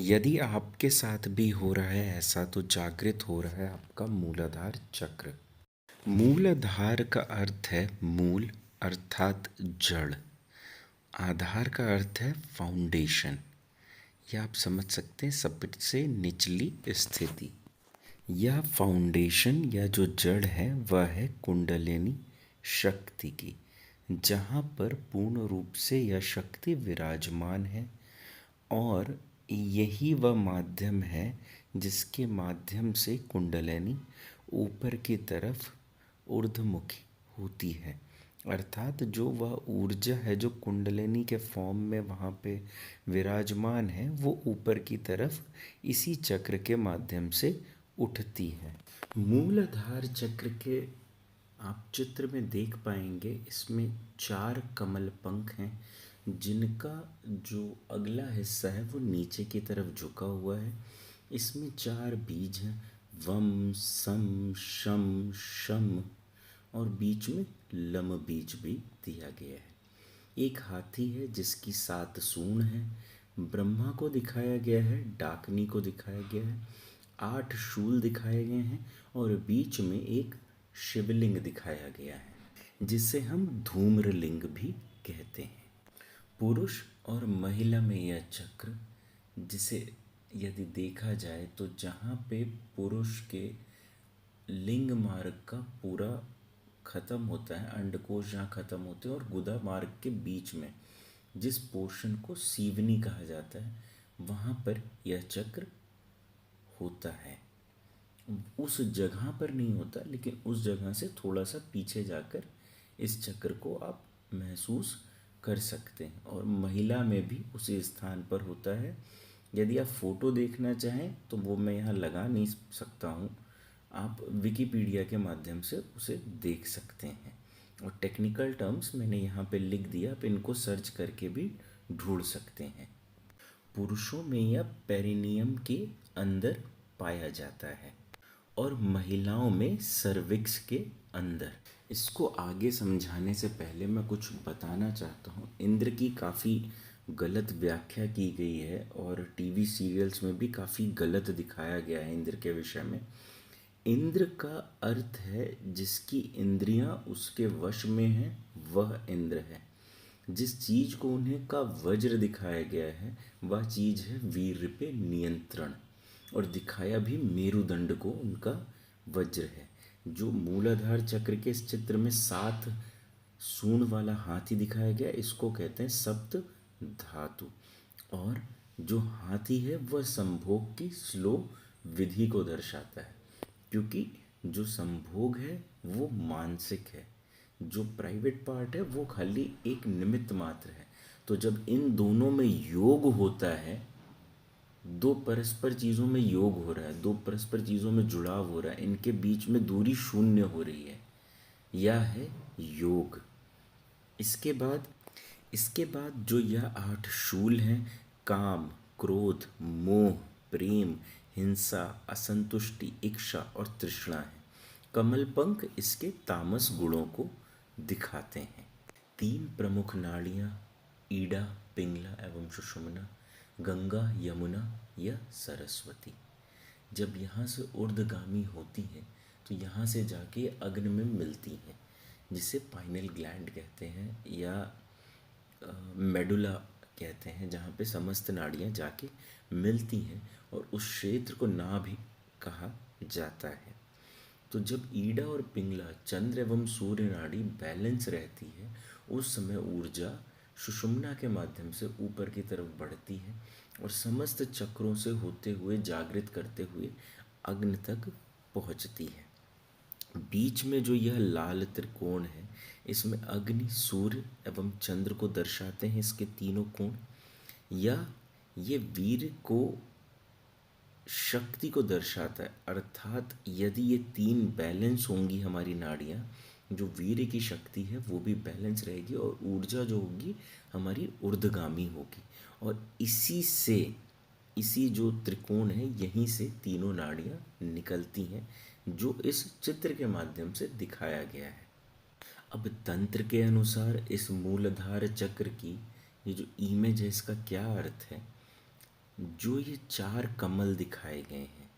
यदि आपके साथ भी हो रहा है ऐसा तो जागृत हो रहा है आपका मूलाधार चक्र। मूलाधार का अर्थ है मूल अर्थात जड़। आधार का अर्थ है फाउंडेशन। यह आप समझ सकते हैं सबसे निचली स्थिति। यह फाउंडेशन या जो जड़ है वह है कुंडलिनी शक्ति की, जहाँ पर पूर्ण रूप से यह शक्ति विराजमान है। और यही वह माध्यम है जिसके माध्यम से कुंडलिनी ऊपर की तरफ ऊर्ध्वमुखी होती है। अर्थात जो वह ऊर्जा है जो कुंडलिनी के फॉर्म में वहाँ पे विराजमान है वो ऊपर की तरफ इसी चक्र के माध्यम से उठती है। मूलाधार चक्र के आप चित्र में देख पाएंगे, इसमें 4 कमल पंख हैं जिनका जो अगला हिस्सा है वो नीचे की तरफ झुका हुआ है। इसमें 4 बीज हैं, वम सम शम शम, और बीच में लम बीज भी दिया गया है। एक हाथी है जिसकी 7 सूंड है। ब्रह्मा को दिखाया गया है, डाकनी को दिखाया गया है, 8 शूल दिखाए गए हैं और बीच में एक शिवलिंग दिखाया गया है जिसे हम धूम्रलिंग भी कहते हैं। पुरुष और महिला में यह चक्र, जिसे यदि देखा जाए तो जहाँ पे पुरुष के लिंग मार्ग का पूरा खत्म होता है, अंडकोश जहाँ खत्म होते हैं और गुदा मार्ग के बीच में जिस पोर्शन को सीवनी कहा जाता है वहाँ पर यह चक्र होता है। उस जगह पर नहीं होता, लेकिन उस जगह से थोड़ा सा पीछे जाकर इस चक्र को आप महसूस कर सकते हैं। और महिला में भी उसी स्थान पर होता है। यदि आप फोटो देखना चाहें तो वो मैं यहाँ लगा नहीं सकता हूँ, आप विकिपीडिया के माध्यम से उसे देख सकते हैं। और टेक्निकल टर्म्स मैंने यहाँ पे लिख दिया, आप इनको सर्च करके भी ढूंढ सकते हैं। पुरुषों में यह पेरिनियम के अंदर पाया जाता है और महिलाओं में सर्विक्स के अंदर। इसको आगे समझाने से पहले मैं कुछ बताना चाहता हूँ। इंद्र की काफ़ी गलत व्याख्या की गई है और टीवी सीरियल्स में भी काफ़ी गलत दिखाया गया है इंद्र के विषय में। इंद्र का अर्थ है जिसकी इंद्रियां उसके वश में हैं, वह इंद्र है। जिस चीज को उन्हें का वज्र दिखाया गया है वह चीज है वीर पे नियंत्रण, और दिखाया भी मेरुदंड को उनका वज्र है। जो मूलाधार चक्र के इस चित्र में 7 सूंड वाला हाथी दिखाया गया, इसको कहते हैं सप्त धातु। और जो हाथी है वह संभोग की स्लो विधि को दर्शाता है, क्योंकि जो संभोग है वो मानसिक है, जो प्राइवेट पार्ट है वो खाली एक निमित्त मात्र है। तो जब इन दोनों में योग होता है, दो परस्पर चीज़ों में योग हो रहा है, दो परस्पर चीज़ों में जुड़ाव हो रहा है, इनके बीच में दूरी शून्य हो रही है, यह है योग। इसके बाद जो यह 8 शूल हैं, काम, क्रोध, मोह, प्रेम, हिंसा, असंतुष्टि, इच्छा और तृष्णा है। कमल पंख इसके तामस गुणों को दिखाते हैं। 3 प्रमुख नाड़ियाँ, ईड़ा, पिंगला एवं सुषुम्ना, गंगा, यमुना या सरस्वती, जब यहाँ से ऊर्ध्वगामी होती है तो यहाँ से जाके अग्नि में मिलती हैं, जिसे पाइनल ग्लैंड कहते हैं या मेडुला कहते हैं, जहाँ पे समस्त नाड़ियाँ जाके मिलती हैं और उस क्षेत्र को नाभि कहा जाता है। तो जब ईड़ा और पिंगला चंद्र एवं सूर्य नाड़ी बैलेंस रहती है, उस समय ऊर्जा सुषुम्ना के माध्यम से ऊपर की तरफ बढ़ती है और समस्त चक्रों से होते हुए जागृत करते हुए अग्नि तक पहुंचती है। बीच में जो यह लाल त्रिकोण है, इसमें अग्नि, सूर्य एवं चंद्र को दर्शाते हैं इसके तीनों कोण, या ये वीर को, शक्ति को दर्शाता है। अर्थात यदि ये 3 बैलेंस होंगी हमारी नाड़ियाँ, जो वीर की शक्ति है वो भी बैलेंस रहेगी और ऊर्जा जो होगी हमारी ऊर्ध्वगामी होगी। और इसी जो त्रिकोण है यहीं से तीनों नाड़ियाँ निकलती हैं, जो इस चित्र के माध्यम से दिखाया गया है। अब तंत्र के अनुसार इस मूलाधार चक्र की ये जो इमेज है इसका क्या अर्थ है। जो ये 4 कमल दिखाए गए हैं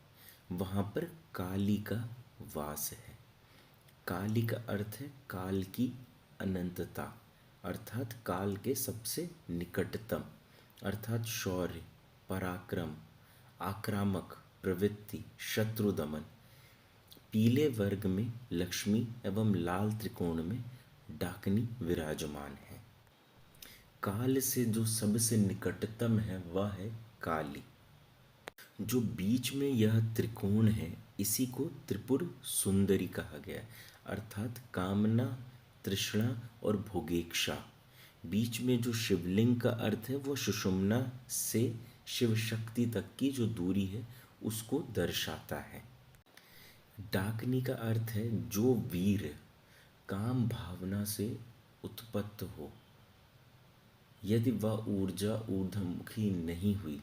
वहाँ पर काली का वास है। काली का अर्थ है काल की अनंतता, अर्थात काल के सबसे निकटतम, अर्थात शौर्य, पराक्रम, आक्रामक प्रवृत्ति, शत्रु दमन। पीले वर्ग में लक्ष्मी एवं लाल त्रिकोण में डाकनी विराजमान है। काल से जो सबसे निकटतम है वह है काली। जो बीच में यह त्रिकोण है इसी को त्रिपुर सुंदरी कहा गया है, अर्थात कामना, तृष्णा और भोगेक्षा। बीच में जो शिवलिंग का अर्थ है वो सुषुम्ना से शिव शक्ति तक की जो दूरी है उसको दर्शाता है। डाकनी का अर्थ है जो वीर काम भावना से उत्पन्न हो, यदि वह ऊर्जा ऊर्ध्वमुखी नहीं हुई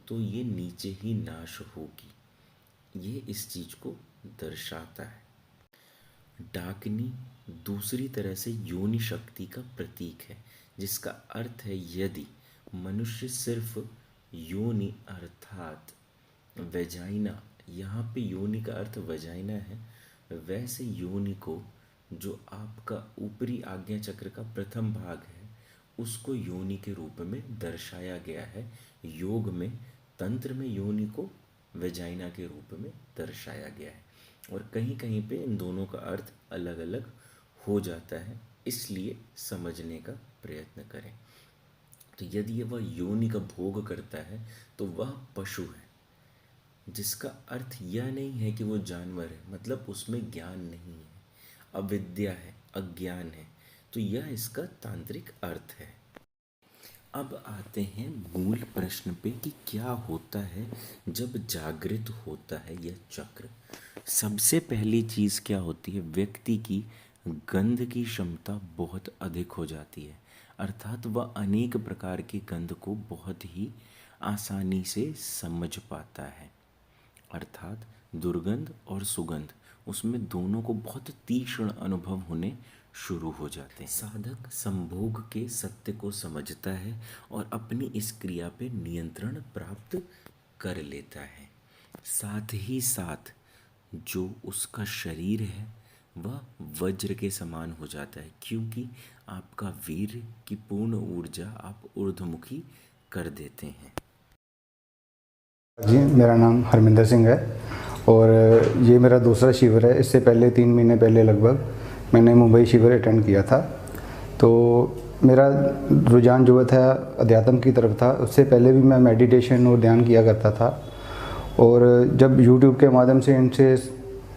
तो ये नीचे ही नाश होगी। ये इस चीज को दर्शाता है। डाकनी दूसरी तरह से योनि शक्ति का प्रतीक है, जिसका अर्थ है यदि मनुष्य सिर्फ योनि अर्थात वेजाइना, यहाँ पे योनि का अर्थ वेजाइना है, वैसे योनि को जो आपका ऊपरी आज्ञा चक्र का प्रथम भाग है उसको योनि के रूप में दर्शाया गया है। योग में, तंत्र में योनि को वेजाइना के रूप में दर्शाया गया है और कहीं कहीं पे इन दोनों का अर्थ अलग अलग हो जाता है, इसलिए समझने का प्रयत्न करें। तो यदि वह योनि का भोग करता है तो वह पशु है, जिसका अर्थ यह नहीं है कि वो जानवर है, मतलब उसमें ज्ञान नहीं है, अविद्या है, अज्ञान है। तो यह इसका तांत्रिक अर्थ है। अब आते हैं मूल प्रश्न पे कि क्या होता है जब जागृत होता है यह चक्र। सबसे पहली चीज़ क्या होती है, व्यक्ति की गंध की क्षमता बहुत अधिक हो जाती है, अर्थात वह अनेक प्रकार की गंध को बहुत ही आसानी से समझ पाता है, अर्थात दुर्गंध और सुगंध, उसमें दोनों को बहुत तीक्ष्ण अनुभव होने शुरू हो जाते हैं। साधक संभोग के सत्य को समझता है और अपनी इस क्रिया पे नियंत्रण प्राप्त कर लेता है। साथ ही साथ जो उसका शरीर है वह वज्र के समान हो जाता है, क्योंकि आपका वीर की पूर्ण ऊर्जा आप ऊर्ध्वमुखी कर देते हैं। जी, मेरा नाम हरमिंदर सिंह है और ये मेरा दूसरा शिविर है। इससे पहले 3 महीने पहले लगभग मैंने मुंबई शिविर अटेंड किया था। तो मेरा रुझान जो था अध्यात्म की तरफ था। उससे पहले भी मैं मेडिटेशन और ध्यान किया करता था और जब YouTube के माध्यम से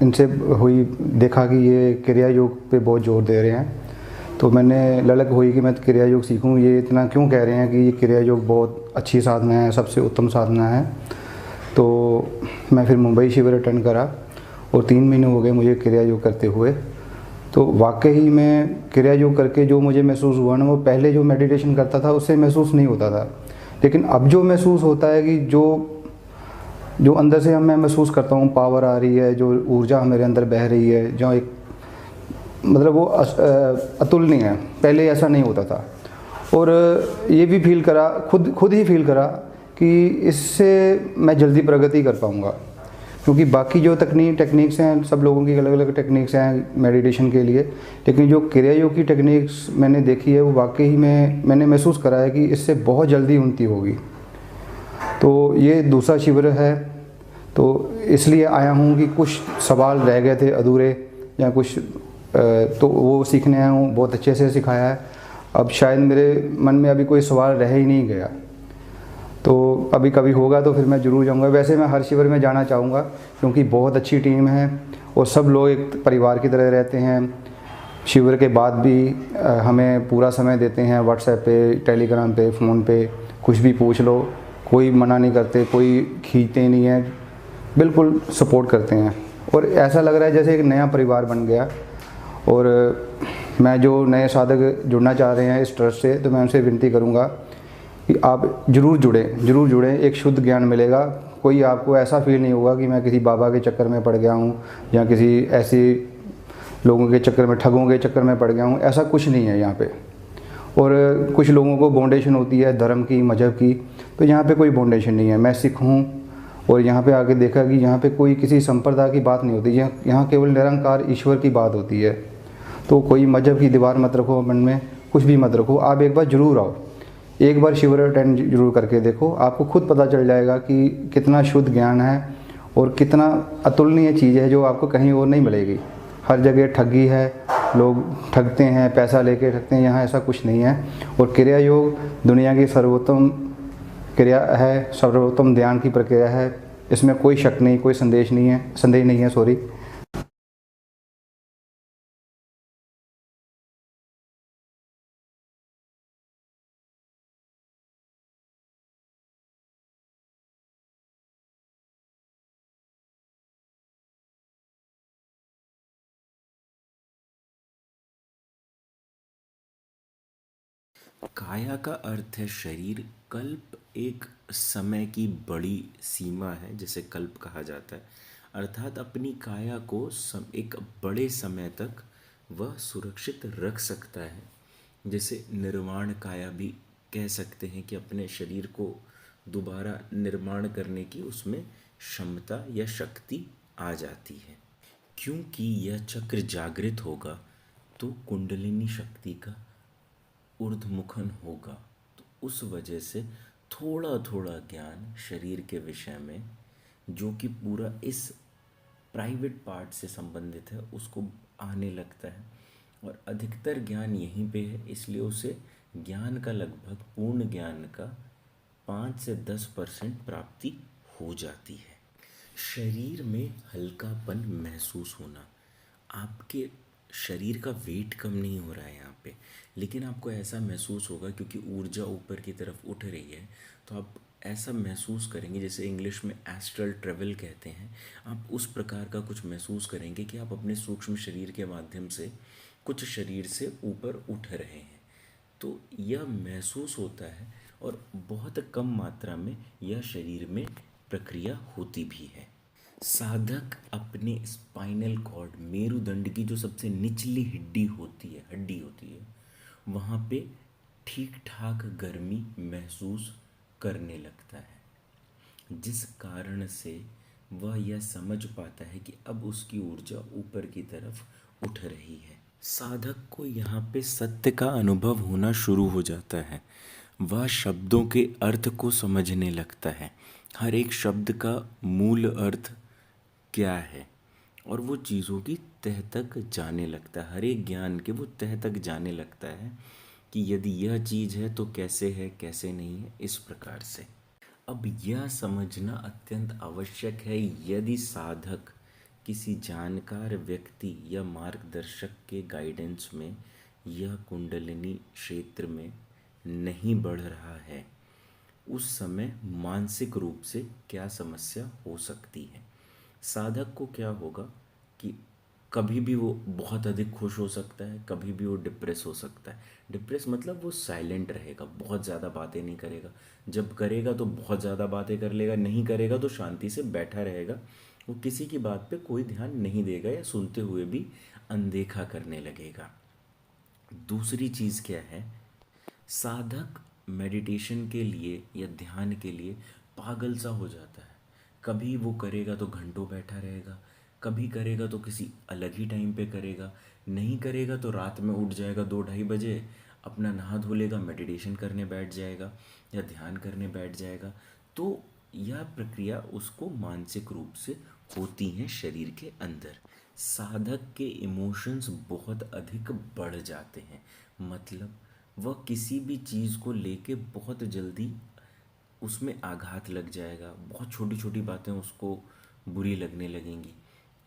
इनसे हुई देखा कि ये क्रिया योग पे बहुत जोर दे रहे हैं, तो मैंने ललक हुई कि मैं क्रिया योग सीखूं। ये इतना क्यों कह रहे हैं कि ये क्रिया योग बहुत अच्छी साधना है, सबसे उत्तम साधना है। तो मैं फिर मुंबई शिविर अटेंड करा और 3 महीने हो गए मुझे क्रिया योग करते हुए। तो वाकई में क्रिया योग करके जो मुझे महसूस हुआ ना, वो पहले जो मेडिटेशन करता था उससे महसूस नहीं होता था, लेकिन अब जो महसूस होता है कि जो अंदर से मैं महसूस करता हूँ, पावर आ रही है, जो ऊर्जा मेरे अंदर बह रही है, जो एक मतलब वो अतुलनीय है। पहले ऐसा नहीं होता था और ये भी फील करा, खुद ही फील करा कि इससे मैं जल्दी प्रगति कर पाऊँगा, क्योंकि बाकी जो टेक्निक्स हैं, सब लोगों की अलग अलग टेक्निक्स हैं मेडिटेशन के लिए, लेकिन जो क्रिया योग की टेक्निक्स मैंने देखी है वो वाकई में मैंने महसूस करा है कि इससे बहुत जल्दी उन्नति होगी। तो ये दूसरा शिविर है, तो इसलिए आया हूँ कि कुछ सवाल रह गए थे अधूरे या कुछ, तो वो सीखने आया हूँ। बहुत अच्छे से सिखाया है। अब शायद मेरे मन में अभी कोई सवाल रह ही नहीं गया, तो अभी कभी होगा तो फिर मैं ज़रूर जाऊंगा। वैसे मैं हर शिविर में जाना चाहूँगा क्योंकि बहुत अच्छी टीम है और सब लोग एक परिवार की तरह रहते हैं। शिविर के बाद भी हमें पूरा समय देते हैं, व्हाट्सएप पे, टेलीग्राम पे, फ़ोन पे, कुछ भी पूछ लो, कोई मना नहीं करते, कोई खींचते नहीं है, बिल्कुल सपोर्ट करते हैं और ऐसा लग रहा है जैसे एक नया परिवार बन गया। और मैं जो नए साधक जुड़ना चाह रहे हैं इस ट्रस्ट से, तो मैं उनसे विनती करूँगा कि आप ज़रूर जुड़ें। एक शुद्ध ज्ञान मिलेगा। कोई आपको ऐसा फील नहीं होगा कि मैं किसी बाबा के चक्कर में पड़ गया हूँ या किसी ऐसे लोगों के चक्कर में, ठगों के चक्कर में पड़ गया हूँ। ऐसा कुछ नहीं है यहाँ पे। और कुछ लोगों को बाउंडेशन होती है धर्म की, मज़हब की, तो यहाँ पे कोई बाउंडेशन नहीं है। मैं सिख हूँ और यहाँ पे आके देखा कि यहाँ पे कोई किसी संप्रदाय की बात नहीं होती, यहाँ केवल निरंकार ईश्वर की बात होती है। तो कोई मज़हब की दीवार मत रखो मन में, कुछ भी मत रखो, आप एक बार ज़रूर आओ, एक बार शिविर अटेंड जरूर करके देखो, आपको खुद पता चल जाएगा कि कितना शुद्ध ज्ञान है और कितना अतुलनीय चीज़ है जो आपको कहीं और नहीं मिलेगी। हर जगह ठगी है, लोग ठगते हैं, पैसा लेके ठगते हैं, यहाँ ऐसा कुछ नहीं है। और क्रिया योग दुनिया की सर्वोत्तम क्रिया है, सर्वोत्तम ध्यान की प्रक्रिया है, इसमें कोई शक नहीं, कोई संदेह नहीं है सॉरी। काया का अर्थ है शरीर। कल्प एक समय की बड़ी सीमा है जिसे कल्प कहा जाता है, अर्थात अपनी काया को एक बड़े समय तक वह सुरक्षित रख सकता है। जैसे निर्माण काया भी कह सकते हैं कि अपने शरीर को दोबारा निर्माण करने की उसमें क्षमता या शक्ति आ जाती है। क्योंकि यह चक्र जागृत होगा तो कुंडलिनी शक्ति का ऊर्ध्वमुखन होगा, तो उस वजह से थोड़ा थोड़ा ज्ञान शरीर के विषय में, जो कि पूरा इस प्राइवेट पार्ट से संबंधित है, उसको आने लगता है। और अधिकतर ज्ञान यहीं पे है, इसलिए उसे ज्ञान का लगभग पूर्ण ज्ञान का 5 से 10% प्राप्ति हो जाती है। शरीर में हल्कापन महसूस होना, आपके शरीर का वेट कम नहीं हो रहा है यहाँ पे, लेकिन आपको ऐसा महसूस होगा क्योंकि ऊर्जा ऊपर की तरफ उठ रही है, तो आप ऐसा महसूस करेंगे, जैसे इंग्लिश में एस्ट्रल ट्रेवल कहते हैं, आप उस प्रकार का कुछ महसूस करेंगे कि आप अपने सूक्ष्म शरीर के माध्यम से कुछ शरीर से ऊपर उठ रहे हैं। तो यह महसूस होता है और बहुत कम मात्रा में यह शरीर में प्रक्रिया होती भी है। साधक अपने स्पाइनल कॉर्ड, मेरुदंड की जो सबसे निचली हड्डी होती है वहाँ पे ठीक ठाक गर्मी महसूस करने लगता है, जिस कारण से वह यह समझ पाता है कि अब उसकी ऊर्जा ऊपर की तरफ उठ रही है। साधक को यहाँ पे सत्य का अनुभव होना शुरू हो जाता है, वह शब्दों के अर्थ को समझने लगता है, हर एक शब्द का मूल अर्थ क्या है, और वो चीज़ों की तह तक जाने लगता है, हर एक ज्ञान के वो तह तक जाने लगता है कि यदि यह चीज़ है तो कैसे है, कैसे नहीं है, इस प्रकार से। अब यह समझना अत्यंत आवश्यक है, यदि साधक किसी जानकार व्यक्ति या मार्गदर्शक के गाइडेंस में यह कुंडलिनी क्षेत्र में नहीं बढ़ रहा है, उस समय मानसिक रूप से क्या समस्या हो सकती है। साधक को क्या होगा कि कभी भी वो बहुत अधिक खुश हो सकता है, कभी भी वो डिप्रेस हो सकता है। डिप्रेस मतलब वो साइलेंट रहेगा, बहुत ज़्यादा बातें नहीं करेगा, जब करेगा तो बहुत ज़्यादा बातें कर लेगा, नहीं करेगा तो शांति से बैठा रहेगा, वो किसी की बात पे कोई ध्यान नहीं देगा या सुनते हुए भी अनदेखा करने लगेगा। दूसरी चीज़ क्या है, साधक मेडिटेशन के लिए या ध्यान के लिए पागल सा हो जाता है, कभी वो करेगा तो घंटों बैठा रहेगा, कभी करेगा तो किसी अलग ही टाइम पे करेगा, नहीं करेगा तो रात में उठ जाएगा 2-2:30 बजे, अपना नहा धो लेगा, मेडिटेशन करने बैठ जाएगा या ध्यान करने बैठ जाएगा। तो यह प्रक्रिया उसको मानसिक रूप से होती हैं शरीर के अंदर। साधक के इमोशंस बहुत अधिक बढ़ जाते हैं, मतलब वह किसी भी चीज़ को लेके बहुत जल्दी उसमें आघात लग जाएगा, बहुत छोटी छोटी बातें उसको बुरी लगने लगेंगी,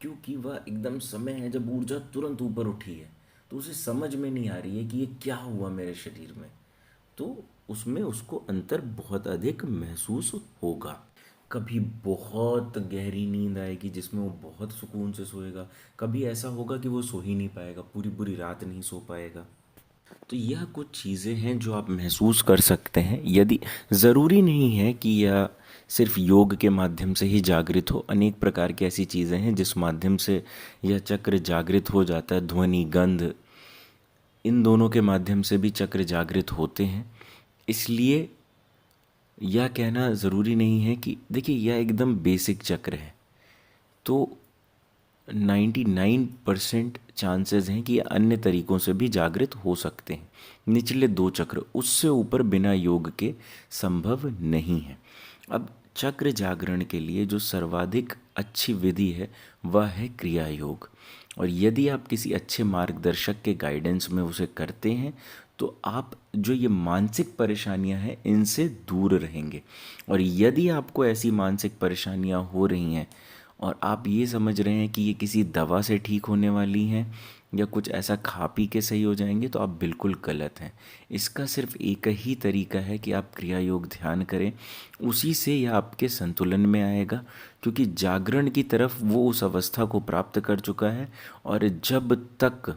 क्योंकि वह एकदम समय है जब ऊर्जा तुरंत ऊपर उठी है, तो उसे समझ में नहीं आ रही है कि ये क्या हुआ मेरे शरीर में, तो उसमें उसको अंतर बहुत अधिक महसूस होगा। कभी बहुत गहरी नींद आएगी जिसमें वो बहुत सुकून से सोएगा, कभी ऐसा होगा कि वो सो ही नहीं पाएगा, पूरी पूरी रात नहीं सो पाएगा। तो यह कुछ चीज़ें हैं जो आप महसूस कर सकते हैं। यदि ज़रूरी नहीं है कि यह सिर्फ योग के माध्यम से ही जागृत हो, अनेक प्रकार की ऐसी चीज़ें हैं जिस माध्यम से यह चक्र जागृत हो जाता है। ध्वनि, गंध, इन दोनों के माध्यम से भी चक्र जागृत होते हैं। इसलिए यह कहना ज़रूरी नहीं है कि देखिए यह एकदम बेसिक चक्र है, तो 99% चांसेस हैं कि ये अन्य तरीकों से भी जागृत हो सकते हैं। निचले दो चक्र, उससे ऊपर बिना योग के संभव नहीं है। अब चक्र जागरण के लिए जो सर्वाधिक अच्छी विधि है वह है क्रिया योग। और यदि आप किसी अच्छे मार्गदर्शक के गाइडेंस में उसे करते हैं तो आप जो ये मानसिक परेशानियां हैं इनसे दूर रहेंगे। और यदि आपको ऐसी मानसिक परेशानियां हो रही हैं और आप ये समझ रहे हैं कि ये किसी दवा से ठीक होने वाली हैं या कुछ ऐसा खा पी के सही हो जाएंगे, तो आप बिल्कुल गलत हैं। इसका सिर्फ एक ही तरीका है कि आप क्रिया योग ध्यान करें, उसी से यह आपके संतुलन में आएगा, क्योंकि जागरण की तरफ वो उस अवस्था को प्राप्त कर चुका है। और जब तक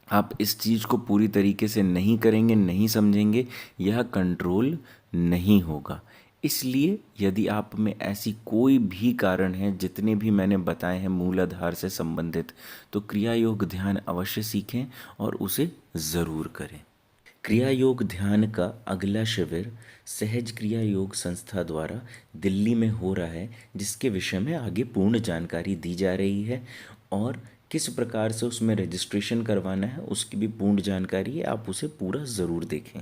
आप इस चीज़ को पूरी तरीके से नहीं करेंगे, नहीं समझेंगे, यह कंट्रोल नहीं होगा। इसलिए यदि आप में ऐसी कोई भी कारण है, जितने भी मैंने बताए हैं मूलाधार से संबंधित, तो क्रिया योग ध्यान अवश्य सीखें और उसे ज़रूर करें। क्रिया योग ध्यान का अगला शिविर सहज क्रिया योग संस्था द्वारा दिल्ली में हो रहा है, जिसके विषय में आगे पूर्ण जानकारी दी जा रही है। और किस प्रकार से उसमें रजिस्ट्रेशन करवाना है उसकी भी पूर्ण जानकारी है, आप उसे पूरा ज़रूर देखें।